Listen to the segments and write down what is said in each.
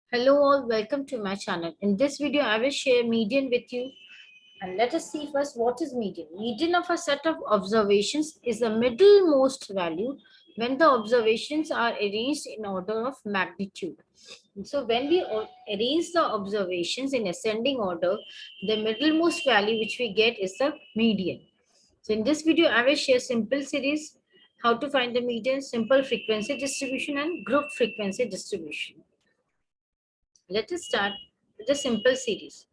Hello all, welcome to my channel. In this video, I will share median with you. And let us see first what is median. Median of a set of observations is the middlemost value when the observations are arranged in order of magnitude. So when we arrange the observations in ascending order, the middlemost value which we get is the median. So in this video, I will share simple series, how to find the median, simple frequency distribution and group frequency distribution. Let us start with a simple series.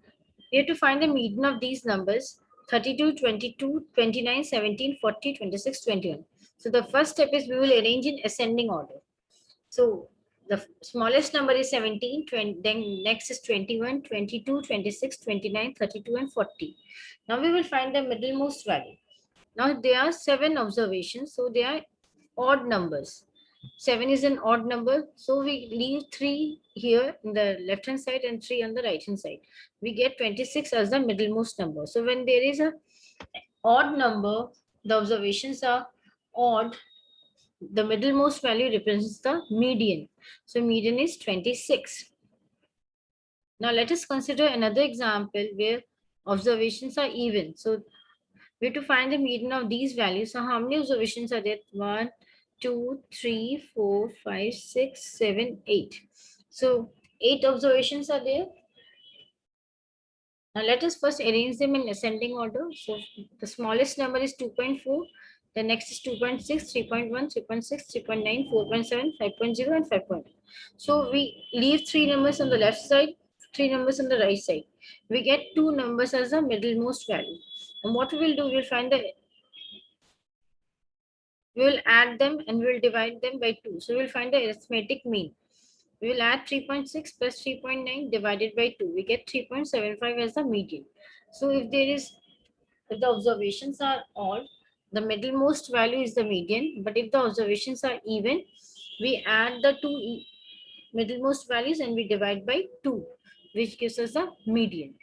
We have to find the median of these numbers 32, 22, 29, 17, 40, 26, 21. So the first step is we will arrange in ascending order. So the smallest number is 17, 20, then next is 21, 22, 26, 29, 32 and 40. Now we will find the middlemost value. Now there are 7 observations, so they are odd numbers. 7 is an odd number, so we leave 3 here in the left hand side and 3 on the right hand side. We get 26 as the middlemost number. So when there is a odd number, the observations are odd, the middlemost value represents the median. So median is 26. Now let us consider another example where observations are even. So we have to find the median of these values. So how many observations are there? 1, 2, 3, 4, 5, 6, 7, 8. So 8 observations are there. Now let us first arrange them in ascending order. So the smallest number is 2.4. The next is 2.6, 3.1, 3.6, 3.9, 4.7, 5.0 and 5.1. So we leave 3 numbers on the left side, 3 numbers on the right side. We get 2 numbers as the middlemost value. And what we will do, we will find the, we will add them and we will divide them by 2. So we will find the arithmetic mean. We will add 3.6 plus 3.9 divided by 2. We get 3.75 as the median. So if the observations are odd, the middlemost value is the median. But if the observations are even, we add the two middlemost values and we divide by 2, which gives us the median.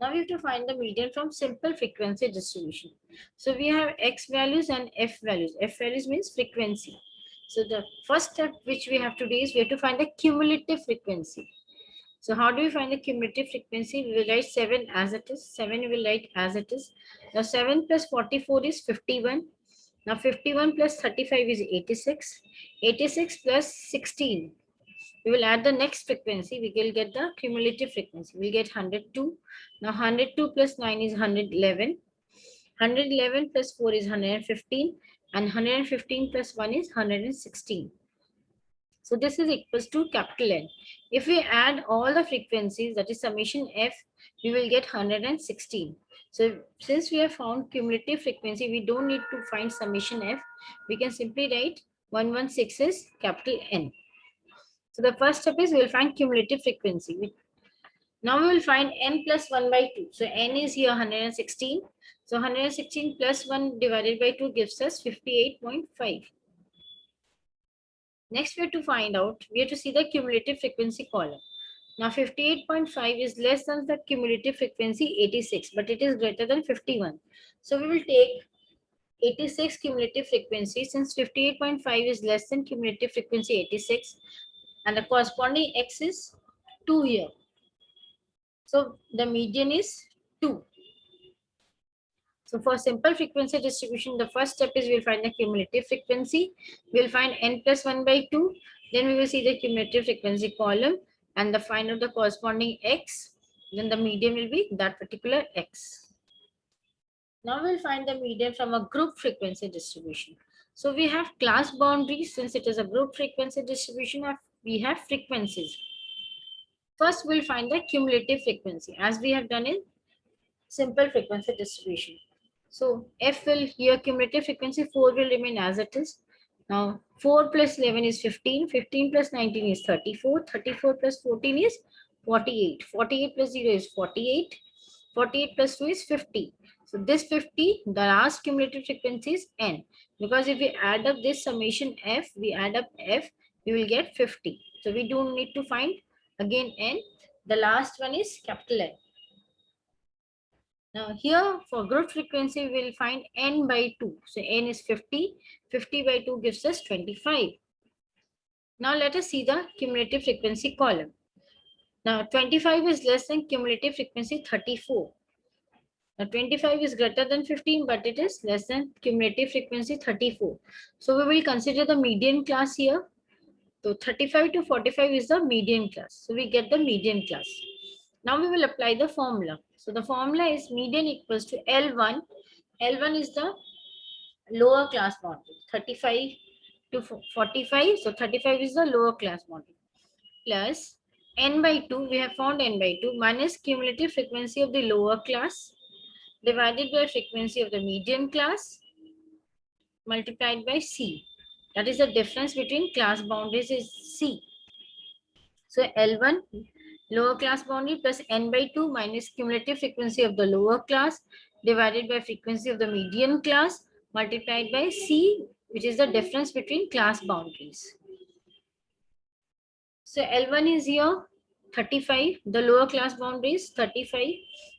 Now we have to find the median from simple frequency distribution. So we have x values and f values. F values means frequency. So the first step which we have to do is we have to find the cumulative frequency. So how do we find the cumulative frequency? We will write 7 as it is. 7 we will write as it is. Now 7 plus 44 is 51. Now 51 plus 35 is 86. 86 plus 16. We will add the next frequency. We will get the cumulative frequency. We will get 102. Now 102 plus 9 is 111. 111 plus 4 is 115. And 115 plus 1 is 116. So this is equals to capital N. If we add all the frequencies, that is summation F, we will get 116. So since we have found cumulative frequency, we don't need to find summation F. We can simply write 116 is capital N. So the first step is we will find cumulative frequency. Now we will find n plus 1 by 2. So n is here 116. So 116 plus 1 divided by 2 gives us 58.5. Next, we have to find out, we have to see the cumulative frequency column. Now 58.5 is less than the cumulative frequency 86, but it is greater than 51. So we will take 86 cumulative frequency since 58.5 is less than cumulative frequency 86 and the corresponding x is 2 here. So the median is 2. So for simple frequency distribution, the first step is we'll find the cumulative frequency. We'll find n plus 1 by 2. Then we will see the cumulative frequency column and the find out the corresponding x. Then the median will be that particular x. Now we'll find the median from a group frequency distribution. So we have class boundaries. Since it is a group frequency distribution, we have frequencies. First, we'll find the cumulative frequency as we have done in simple frequency distribution. So F will here cumulative frequency 4 will remain as it is. Now 4 plus 11 is 15. 15 plus 19 is 34. 34 plus 14 is 48. 48 plus 0 is 48. 48 plus 2 is 50. So this 50, the last cumulative frequency is N. Because if we add up this summation F, we add up F, we will get 50. So we don't need to find again N. The last one is capital N. Now here for group frequency, we will find n by 2. So n is 50. 50 by 2 gives us 25. Now let us see the cumulative frequency column. Now 25 is less than cumulative frequency 34. Now 25 is greater than 15, but it is less than cumulative frequency 34. So we will consider the median class here. So 35 to 45 is the median class. So we get the median class. Now we will apply the formula. So the formula is median equals to L1. L1 is the lower class boundary. 35 to 45. So 35 is the lower class boundary. Plus n by 2, we have found n by 2 minus cumulative frequency of the lower class divided by frequency of the median class multiplied by C. That is the difference between class boundaries is C. So L1 lower class boundary plus n by 2 minus cumulative frequency of the lower class divided by frequency of the median class multiplied by C, which is the difference between class boundaries. So L1 is here 35, the lower class boundary is 35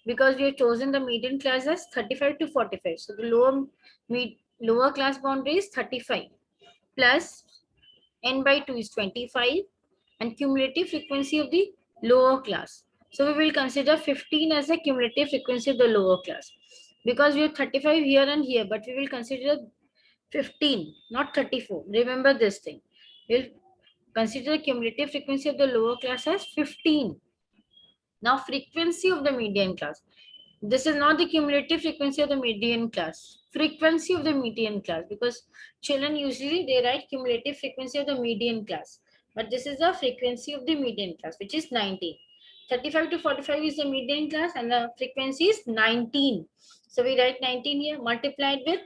because we have chosen the median class as 35 to 45. So the lower class boundary is 35 plus n by 2 is 25 and cumulative frequency of the lower class. So we will consider 15 as the cumulative frequency of the lower class because we have 35 here and here, but we will consider 15, not 34. Remember this thing. We'll consider the cumulative frequency of the lower class as 15. Now frequency of the median class. This is not the cumulative frequency of the median class. Frequency of the median class, because children usually they write cumulative frequency of the median class. But this is the frequency of the median class, which is 19. 35 to 45 is the median class and the frequency is 19. So we write 19 here multiplied with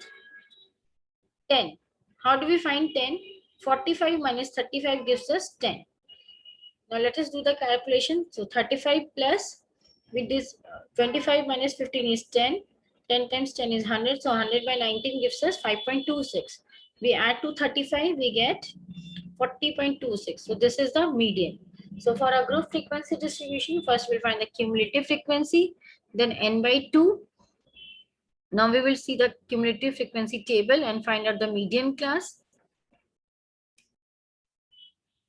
10. How do we find 10? 45 minus 35 gives us 10. Now let us do the calculation. So 35 plus with this 25 minus 15 is 10. 10 times 10 is 100. So 100 by 19 gives us 5.26. We add to 35, we get 40.26. So this is the median. So for our group frequency distribution, first we'll find the cumulative frequency, then n by 2. Now we will see the cumulative frequency table and find out the median class.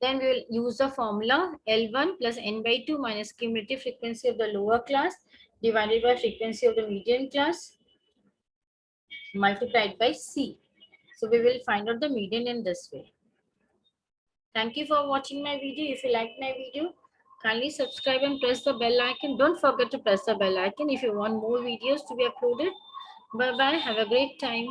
Then we will use the formula L1 plus n by 2 minus cumulative frequency of the lower class divided by frequency of the median class multiplied by C. So we will find out the median in this way. Thank you for watching my video. If you liked my video, kindly subscribe and press the bell icon. Don't forget to press the bell icon if you want more videos to be uploaded. Bye-bye. Have a great time.